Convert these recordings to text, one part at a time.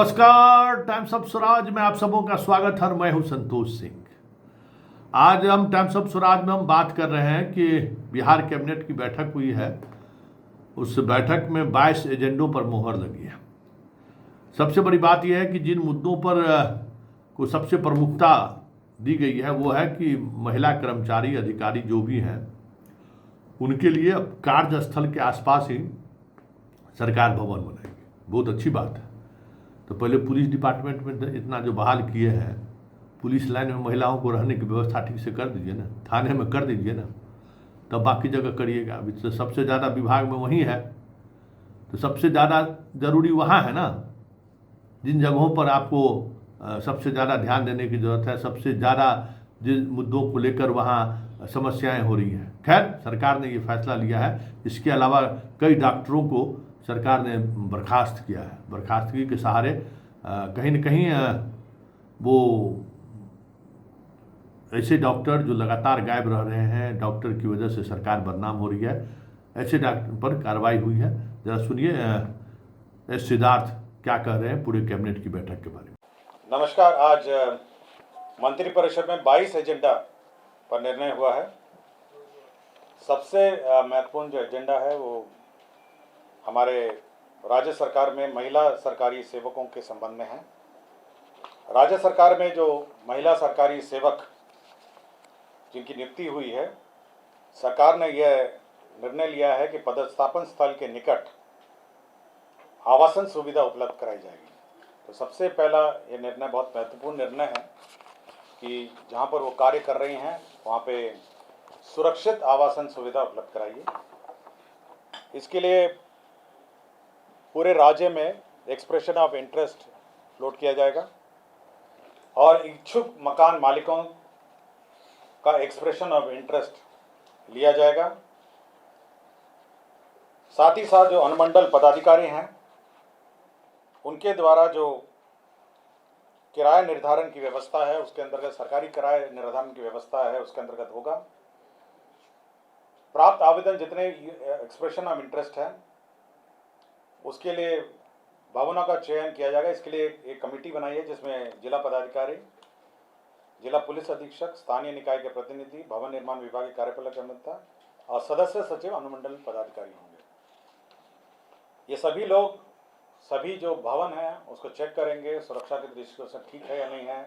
नमस्कार, times of Swaraj में आप सबों का स्वागत है। मैं हूं संतोष सिंह। आज हम टाइम्स ऑफ स्वराज में हम बात कर रहे हैं कि बिहार कैबिनेट की बैठक हुई है। उस बैठक में 22 एजेंडों पर मोहर लगी है। सबसे बड़ी बात यह है कि जिन मुद्दों पर को सबसे प्रमुखता दी गई है वो है कि महिला कर्मचारी अधिकारी जो भी हैं उनके लिए अब कार्यस्थल के आसपास ही सरकार भवन बनाएगी। बहुत अच्छी बात है। तो पहले पुलिस डिपार्टमेंट में इतना जो बहाल किए हैं, पुलिस लाइन में महिलाओं को रहने की व्यवस्था ठीक से कर दीजिए ना, थाने में कर दीजिए ना, तब बाकी जगह करिएगा। अभी तो सबसे ज़्यादा विभाग में वही है, तो सबसे ज़्यादा ज़रूरी वहाँ है ना। जिन जगहों पर आपको सबसे ज़्यादा ध्यान देने की ज़रूरत है, सबसे ज़्यादा जिन मुद्दों को लेकर वहाँ समस्याएं हो रही हैं। खैर, सरकार ने ये फैसला लिया है। इसके अलावा कई डॉक्टरों को सरकार ने बर्खास्त किया है। बर्खास्तगी के सहारे कहीं न कहीं वो ऐसे डॉक्टर जो लगातार गायब रह रहे हैं, डॉक्टर की वजह से सरकार बदनाम हो रही है, ऐसे डॉक्टर पर कार्रवाई हुई है। जरा सुनिए एस सिद्धार्थ क्या कह रहे हैं पूरे कैबिनेट की बैठक के बारे में। नमस्कार। आज मंत्रिपरिषद में 22 एजेंडा पर निर्णय हुआ है। सबसे महत्वपूर्ण जो एजेंडा है वो हमारे राज्य सरकार में महिला सरकारी सेवकों के संबंध में है। राज्य सरकार में जो महिला सरकारी सेवक जिनकी नियुक्ति हुई है, सरकार ने यह निर्णय लिया है कि पदस्थापन स्थल के निकट आवासन सुविधा उपलब्ध कराई जाएगी। तो सबसे पहला ये निर्णय बहुत महत्वपूर्ण निर्णय है कि जहाँ पर वो कार्य कर रही हैं वहाँ पे सुरक्षित आवासन सुविधा उपलब्ध कराइए। इसके लिए पूरे राज्य में एक्सप्रेशन ऑफ इंटरेस्ट फ्लोट किया जाएगा और इच्छुक मकान मालिकों का एक्सप्रेशन ऑफ इंटरेस्ट लिया जाएगा। साथ ही साथ जो अनुमंडल पदाधिकारी हैं उनके द्वारा जो किराया निर्धारण की व्यवस्था है उसके अंतर्गत, सरकारी किराया निर्धारण की व्यवस्था है उसके अंतर्गत होगा। प्राप्त आवेदन जितने एक्सप्रेशन ऑफ इंटरेस्ट है उसके लिए भवनों का चयन किया जाएगा। इसके लिए एक कमेटी बनाई है जिसमें जिला पदाधिकारी, जिला पुलिस अधीक्षक, स्थानीय निकाय के प्रतिनिधि, भवन निर्माण विभाग के कार्यपालक अभियंता और सदस्य सचिव अनुमंडल पदाधिकारी होंगे। ये सभी लोग सभी जो भवन है उसको चेक करेंगे, सुरक्षा के दृष्टिकोण से ठीक है या नहीं है,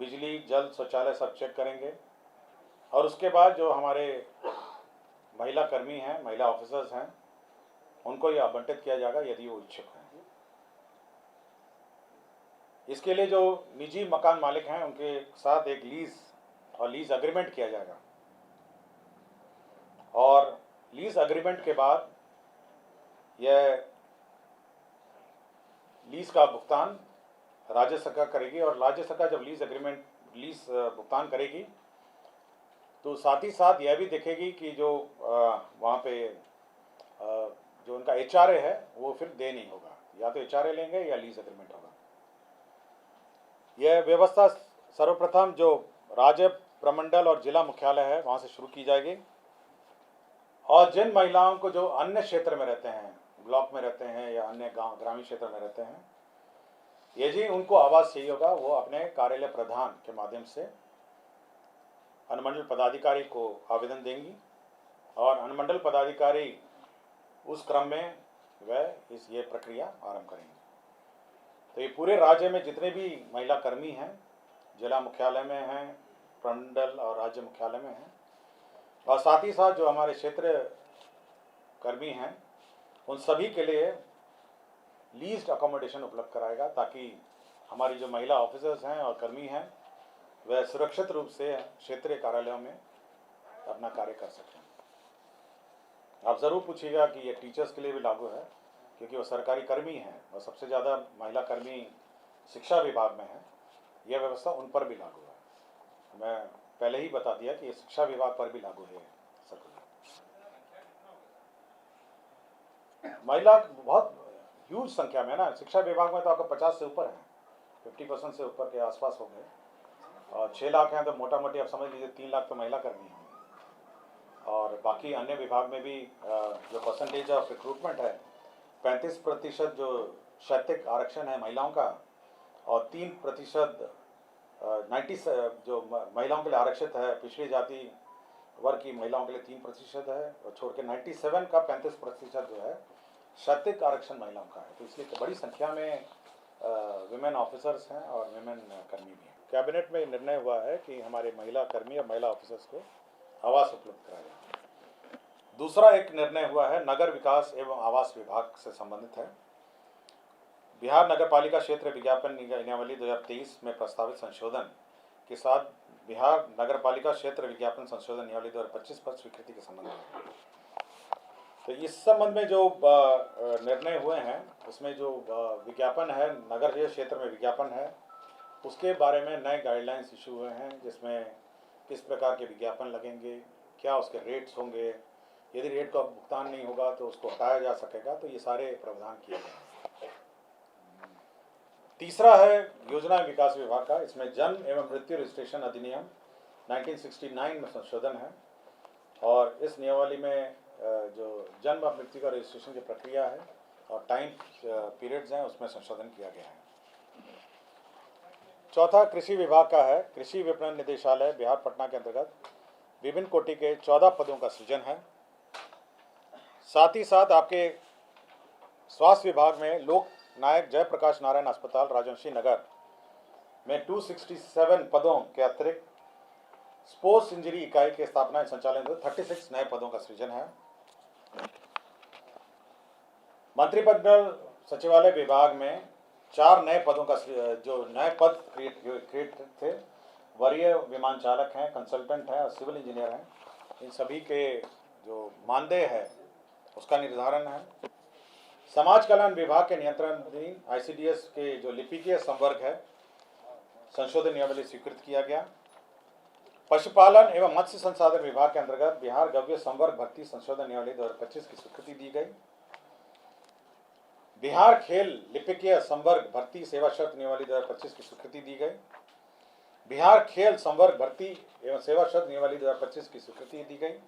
बिजली, जल, शौचालय सब चेक करेंगे। और उसके बाद जो हमारे महिला कर्मी हैं, महिला ऑफिसर्स हैं, उनको ये आवंटित किया जाएगा यदि वो इच्छुक हैं। इसके लिए जो निजी मकान मालिक हैं उनके साथ एक लीज एग्रीमेंट किया जाएगा और लीज एग्रीमेंट के बाद यह लीज का भुगतान राज्य सरकार करेगी। और राज्य सरकार जब लीज भुगतान करेगी तो साथ ही साथ यह भी देखेगी कि जो वहाँ पे जो उनका एचआरए है वो फिर दे नहीं होगा, या तो एचआरए लेंगे या लीज एग्रीमेंट होगा। यह व्यवस्था सर्वप्रथम जो राज्य प्रमंडल और जिला मुख्यालय है वहाँ से शुरू की जाएगी। और जिन महिलाओं को जो अन्य क्षेत्र में रहते हैं, ब्लॉक में रहते हैं या अन्य गांव ग्रामीण क्षेत्र में रहते हैं, यदि उनको आवास चाहिए होगा वो अपने कार्यालय प्रधान के माध्यम से अनुमंडल पदाधिकारी को आवेदन देंगी और अनुमंडल पदाधिकारी उस क्रम में वह ये प्रक्रिया आरंभ करेंगे। तो ये पूरे राज्य में जितने भी महिला कर्मी हैं, जिला मुख्यालय में हैं, प्रमंडल और राज्य मुख्यालय में हैं, और साथ ही साथ जो हमारे क्षेत्र कर्मी हैं उन सभी के लिए लीज्ड अकोमोडेशन उपलब्ध कराएगा ताकि हमारी जो महिला ऑफिसर्स हैं और कर्मी हैं वह सुरक्षित रूप से क्षेत्रीय कार्यालयों में अपना कार्य कर सकें। आप ज़रूर पूछिएगा कि ये टीचर्स के लिए भी लागू है, क्योंकि वो सरकारी कर्मी हैं और सबसे ज़्यादा महिला कर्मी शिक्षा विभाग में है। यह व्यवस्था उन पर भी लागू है। मैं पहले ही बता दिया कि ये शिक्षा विभाग पर भी लागू है। महिला बहुत ह्यूज संख्या में ना, शिक्षा विभाग में तो आपका 50 से ऊपर है, 50% से ऊपर के आसपास हो गए। और 6 लाख हैं तो मोटा मोटी आप समझ लीजिए 3 लाख तो महिला कर्मी हैं। और बाकी अन्य विभाग में भी जो परसेंटेज ऑफ रिक्रूटमेंट है 35% जो शैक्षिक आरक्षण है महिलाओं का, और 3% 90 जो महिलाओं के लिए आरक्षित है, पिछड़ी जाति वर्ग की महिलाओं के लिए 3% है, और छोड़ के 97 का 35% जो है शैक्षिक आरक्षण महिलाओं का है। तो इसलिए बड़ी संख्या में विमेन ऑफिसर्स हैं और विमेन कर्मी भी हैं। कैबिनेट में निर्णय हुआ है कि हमारे महिला कर्मी और महिला ऑफिसर्स को आवास उपलब्ध कराया जाए। दूसरा एक निर्णय हुआ है नगर विकास एवं आवास विभाग से संबंधित है। बिहार नगर पालिका क्षेत्र विज्ञापन नियमावली 2023 में प्रस्तावित संशोधन के साथ बिहार नगर पालिका क्षेत्र विज्ञापन संशोधन नियमावली 2025 पर स्वीकृति के संबंध में, तो इस संबंध में जो निर्णय हुए हैं उसमें जो विज्ञापन है, नगर क्षेत्र में विज्ञापन है, उसके बारे में नए गाइडलाइंस इशू हुए हैं, जिसमें किस प्रकार के विज्ञापन लगेंगे, क्या उसके रेट्स होंगे, यदि रेट का भुगतान नहीं होगा तो उसको हटाया जा सकेगा। तो ये सारे प्रावधान किए गए हैं। तीसरा है योजना विकास विभाग का। इसमें जन्म एवं मृत्यु रजिस्ट्रेशन अधिनियम 1969 में संशोधन है, और इस नियमावली में जो जन्म और मृत्यु का रजिस्ट्रेशन की प्रक्रिया है और टाइम पीरियड्स हैं उसमें संशोधन किया गया है। चौथा कृषि विभाग का है। कृषि विपणन निदेशालय बिहार पटना के अंतर्गत विभिन्न कोटि के 14 पदों का सृजन है। साथ ही साथ आपके स्वास्थ्य विभाग में लोक नायक जयप्रकाश नारायण अस्पताल राजवंशी नगर में 267 पदों के अतिरिक्त स्पोर्ट्स इंजरी इकाई के स्थापना संचालन 36 नए पदों का सृजन है। मंत्रिमंडल सचिवालय विभाग में 4 नए पदों का जो नए पद क्रिएट थे, वरीय विमान चालक हैं, कंसल्टेंट हैं और सिविल इंजीनियर हैं, इन सभी के जो मानदेय है उसका निर्धारण है। समाज कल्याण विभाग के नियंत्रणाधीन ICDS के जो लिपिकीय संवर्ग है संशोधन नियमावली स्वीकृत किया गया। पशुपालन एवं मत्स्य संसाधन विभाग के अंतर्गत बिहार गव्य संवर्ग भर्ती संशोधन नियमावली 2025 की स्वीकृति दी गई। बिहार खेल लिपिकीय संवर्ग भर्ती सेवा शर्त नियमावली 2025 की स्वीकृति दी गई। बिहार खेल संवर्ग भर्ती एवं सेवा शर्त नियमावली 2025 की स्वीकृति दी गई।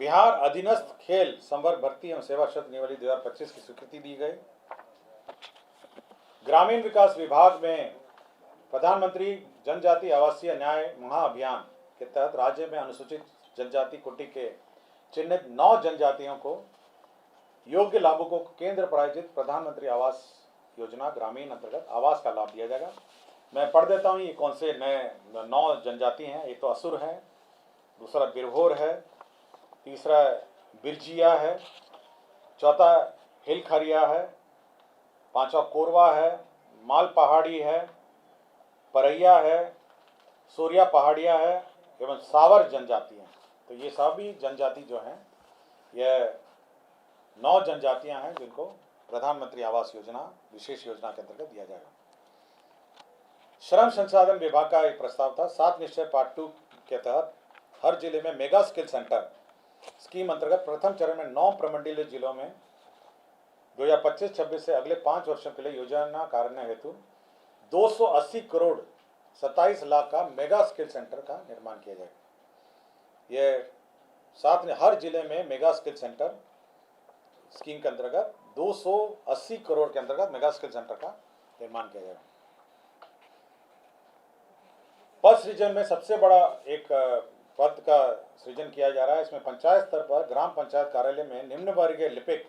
बिहार अधीनस्थ खेल संवर्ग भर्ती एवं सेवा शर्त नियमावली 2025 की स्वीकृति दी गई। ग्रामीण विकास विभाग में प्रधानमंत्री जनजाति आवासीय न्याय महाअभियान के तहत राज्य में अनुसूचित जनजाति कोटि के चिन्हित 9 जनजातियों को योग्य लाभुकों को केंद्र प्रायोजित प्रधानमंत्री आवास योजना ग्रामीण अंतर्गत आवास का लाभ दिया जाएगा। मैं पढ़ देता हूँ ये कौन से नए 9 जनजाति हैं। एक तो असुर है, दूसरा बिरहोर है, तीसरा बिरजिया है, चौथा हिलखरिया है, पांचवा कोरवा है, माल पहाड़ी है, परैया है, सूर्या पहाड़िया है एवं सावर जनजाति हैं। तो ये सभी जनजाति जो हैं ये 9 जनजातियां हैं जिनको प्रधानमंत्री आवास योजना विशेष योजना के अंतर्गत दिया जाएगा। श्रम संसाधन विभाग का एक प्रस्ताव था 7 निश्चय पार्ट 2 के तहत हर जिले में मेगा स्किल सेंटर स्कीम अंतर्गत प्रथम चरण में 9 प्रमंडलीय जिलों में 2025-26 से अगले 5 वर्षों के लिए योजना कार्यान्वयन हेतु 280 करोड़ 27 लाख का मेगा स्किल सेंटर का निर्माण किया जाएगा। ये साथ में हर जिले में मेगा स्किल सेंटर स्कीम के अंतर्गत 280 करोड़ के अंतर्गत मेगा स्किल सेंटर का निर्माण किया जाएगा। पद सृजन में सबसे बड़ा एक पद का सृजन किया जा रहा है। इसमें पंचायत स्तर पर ग्राम पंचायत कार्यालय में निम्न वर्गीय लिपिक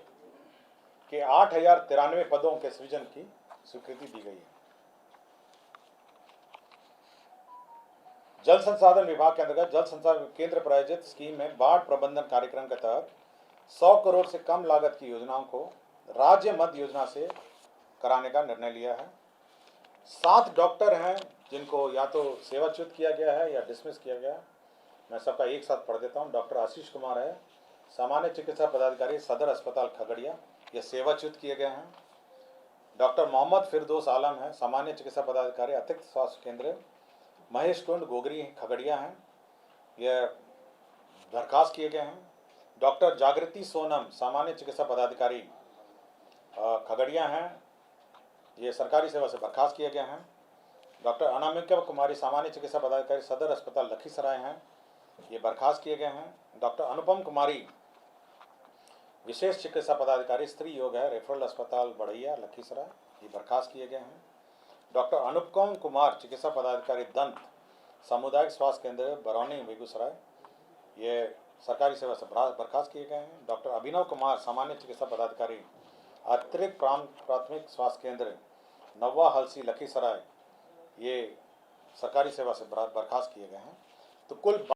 के 8093 पदों के सृजन की स्वीकृति दी गई है। जल संसाधन विभाग के अंतर्गत जल संसाधन केंद्र प्रायोजित स्कीम में बाढ़ प्रबंधन कार्यक्रम के तहत 100 करोड़ से कम लागत की योजनाओं को राज्य मध्य योजना से कराने का निर्णय लिया है। 7 डॉक्टर हैं जिनको या तो सेवाच्युत किया गया है या डिसमिस किया गया है। मैं सबका एक साथ पढ़ देता हूँ। डॉक्टर आशीष कुमार है, सामान्य चिकित्सा पदाधिकारी सदर अस्पताल खगड़िया, ये सेवाच्युत किए गए हैं। डॉक्टर मोहम्मद फिरदौस आलम है, सामान्य चिकित्सा पदाधिकारी अतिरिक्त स्वास्थ्य केंद्र महेश कुंड गोगरी खगड़िया हैं, यह बर्खास्त किए गए हैं। डॉक्टर जागृति सोनम सामान्य चिकित्सा पदाधिकारी खगड़िया हैं, ये सरकारी सेवा से बर्खास्त किए गए हैं। डॉक्टर अनामिका कुमारी सामान्य चिकित्सा पदाधिकारी सदर अस्पताल लखीसराय हैं, ये बर्खास्त किए गए हैं। डॉक्टर अनुपम कुमारी विशेष चिकित्सा पदाधिकारी स्त्री योग है रेफरल अस्पताल बढ़ैया लखीसराय, ये बर्खास्त किए गए हैं। डॉक्टर अनुपम कुमार चिकित्सा पदाधिकारी दंत सामुदायिक स्वास्थ्य केंद्र बरौनी बेगूसराय, ये सरकारी सेवा से बर्खास्त किए गए हैं। डॉक्टर अभिनव कुमार सामान्य चिकित्सा पदाधिकारी अतिरिक्त प्राथमिक स्वास्थ्य केंद्र नवा हलसी लखीसराय, ये सरकारी सेवा से बर्खास्त किए गए हैं। तो कुल